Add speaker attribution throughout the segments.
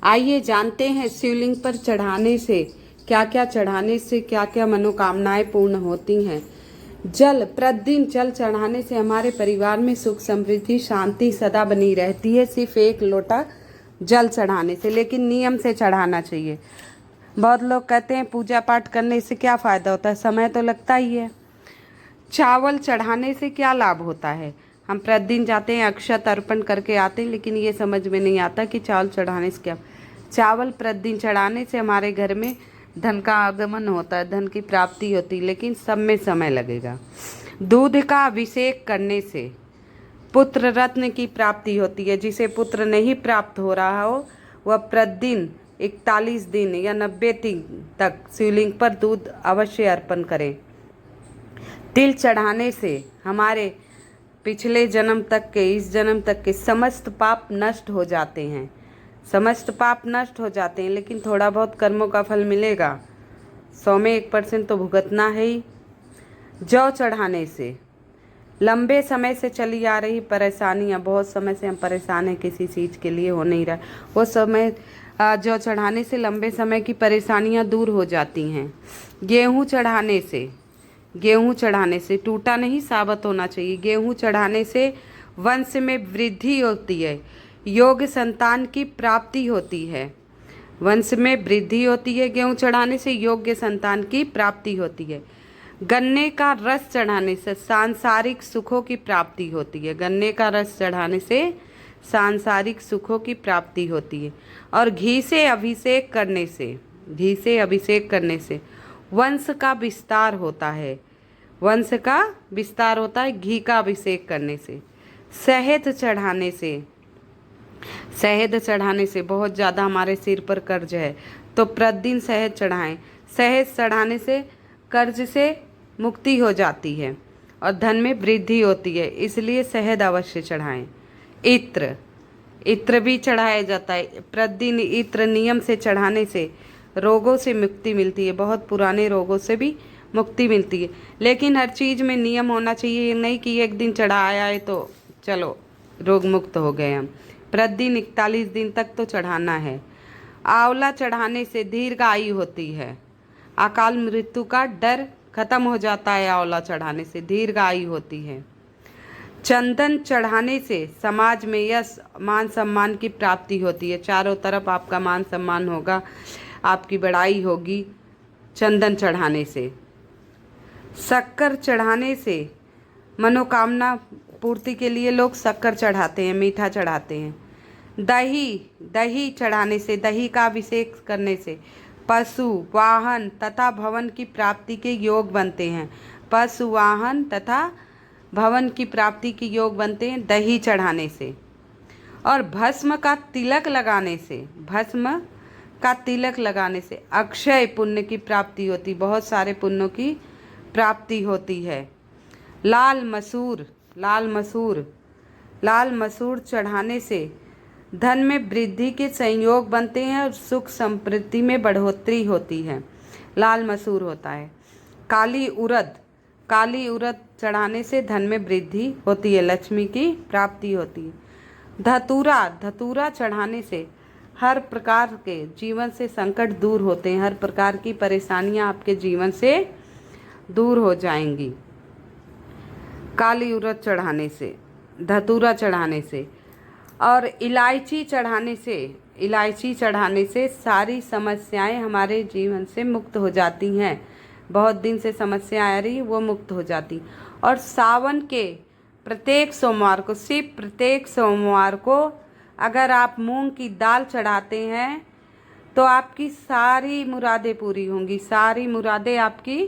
Speaker 1: आइए जानते हैं शिवलिंग पर चढ़ाने से क्या क्या मनोकामनाएं पूर्ण होती हैं। जल, प्रतिदिन जल चढ़ाने से हमारे परिवार में सुख समृद्धि शांति सदा बनी रहती है। सिर्फ एक लोटा जल चढ़ाने से, लेकिन नियम से चढ़ाना चाहिए। बहुत लोग कहते हैं पूजा पाठ करने से क्या फ़ायदा होता है, समय तो लगता ही है। चावल चढ़ाने से क्या लाभ होता है। हम प्रतिदिन जाते हैं, अक्षत अर्पण करके आते हैं, लेकिन ये समझ में नहीं आता कि चावल चढ़ाने से क्या। चावल प्रतिदिन चढ़ाने से हमारे घर में धन का आगमन होता है, धन की प्राप्ति होती है, लेकिन सब में समय लगेगा। दूध का अभिषेक करने से पुत्र रत्न की प्राप्ति होती है। जिसे पुत्र नहीं प्राप्त हो रहा हो वह प्रतिदिन 41 दिन या 90 दिन तक शिवलिंग पर दूध अवश्य अर्पण करें। तिल चढ़ाने से हमारे पिछले जन्म तक के, इस जन्म तक के समस्त पाप नष्ट हो जाते हैं। समस्त पाप नष्ट हो जाते हैं, लेकिन थोड़ा बहुत कर्मों का फल मिलेगा। 100 में 1% तो भुगतना है ही। जौ चढ़ाने से लंबे समय से चली आ रही परेशानियां, बहुत समय से हम परेशान हैं किसी चीज़ के लिए, हो नहीं रहा, वो समय जौ चढ़ाने से लंबे समय की परेशानियां दूर हो जाती हैं। गेहूं चढ़ाने से टूटा नहीं साबित होना चाहिए। गेहूं चढ़ाने से वंश में वृद्धि होती है, योग्य संतान की प्राप्ति होती है। वंश में वृद्धि होती है, गेहूं चढ़ाने से योग्य संतान की प्राप्ति होती है। गन्ने का रस चढ़ाने से सांसारिक सुखों की प्राप्ति होती है। गन्ने का रस चढ़ाने से सांसारिक सुखों की प्राप्ति होती है। और घी से अभिषेक करने से वंश का विस्तार होता है। वंश का विस्तार होता है घी का अभिषेक करने से। शहद चढ़ाने से बहुत ज़्यादा हमारे सिर पर कर्ज है, तो प्रतिदिन शहद चढ़ाएं। शहद चढ़ाने से कर्ज से मुक्ति हो जाती है और धन में वृद्धि होती है, इसलिए शहद अवश्य चढ़ाएं। इत्र भी चढ़ाया जाता है। प्रतिदिन इत्र नियम से चढ़ाने से रोगों से मुक्ति मिलती है, बहुत पुराने रोगों से भी मुक्ति मिलती है। लेकिन हर चीज़ में नियम होना चाहिए, नहीं कि एक दिन चढ़ाया है तो चलो रोग मुक्त हो गए हम। प्रतिदिन 41 दिन तक तो चढ़ाना है। आंवला चढ़ाने से दीर्घायु होती है, अकाल मृत्यु का डर खत्म हो जाता है। आंवला चढ़ाने से दीर्घायु होती है। चंदन चढ़ाने से समाज में यश मान सम्मान की प्राप्ति होती है। चारों तरफ आपका मान सम्मान होगा, आपकी बड़ाई होगी चंदन चढ़ाने से। शक्कर चढ़ाने से मनोकामना पूर्ति के लिए लोग शक्कर चढ़ाते हैं, मीठा चढ़ाते हैं। दही चढ़ाने से, दही का अभिषेक करने से पशु वाहन तथा भवन की प्राप्ति के योग बनते हैं। पशु वाहन तथा भवन की प्राप्ति के योग बनते हैं दही चढ़ाने से। और भस्म का तिलक लगाने से अक्षय पुण्य की प्राप्ति होती, बहुत सारे पुण्यों की प्राप्ति होती है। लाल मसूर चढ़ाने से धन में वृद्धि के संयोग बनते हैं और सुख समृद्धि में बढ़ोतरी होती है। लाल मसूर होता है। काली उड़द चढ़ाने से धन में वृद्धि होती है, लक्ष्मी की प्राप्ति होती है। धतूरा चढ़ाने से हर प्रकार के जीवन से संकट दूर होते हैं, हर प्रकार की परेशानियां आपके जीवन से दूर हो जाएंगी। काली उड़द चढ़ाने से, धतूरा चढ़ाने से। और इलायची चढ़ाने से सारी समस्याएं हमारे जीवन से मुक्त हो जाती हैं। बहुत दिन से समस्या आ रही वो मुक्त हो जाती। और सावन के प्रत्येक सोमवार को अगर आप मूंग की दाल चढ़ाते हैं तो आपकी सारी मुरादें आपकी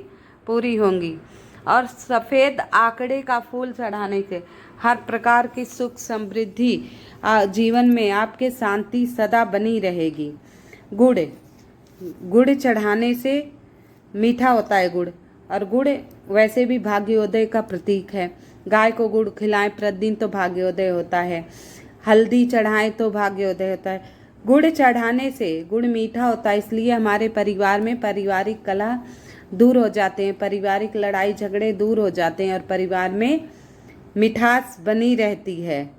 Speaker 1: पूरी होंगी। और सफ़ेद आकड़े का फूल चढ़ाने से हर प्रकार की सुख समृद्धि जीवन में आपके शांति सदा बनी रहेगी। गुड़ चढ़ाने से मीठा होता है गुड़, और गुड़ वैसे भी भाग्योदय का प्रतीक है। गाय को गुड़ खिलाएं प्रतिदिन तो भाग्योदय होता है। हल्दी चढ़ाएं तो भाग्योदय होता है। गुड़ चढ़ाने से गुड़ मीठा होता है, इसलिए हमारे परिवार में पारिवारिक कलह दूर हो जाते हैं, पारिवारिक लड़ाई झगड़े दूर हो जाते हैं और परिवार में मिठास बनी रहती है।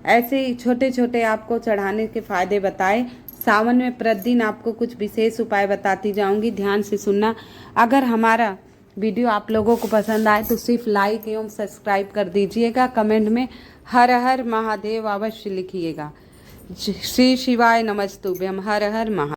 Speaker 1: ऐसे ही छोटे छोटे आपको चढ़ाने के फ़ायदे बताए। सावन में प्रतिदिन आपको कुछ विशेष उपाय बताती जाऊंगी, ध्यान से सुनना। अगर हमारा वीडियो आप लोगों को पसंद आए तो सिर्फ लाइक एवं सब्सक्राइब कर दीजिएगा। कमेंट में हर हर महादेव अवश्य लिखिएगा। श्री शिवाय नमस्तुभ्यम। हर हर महा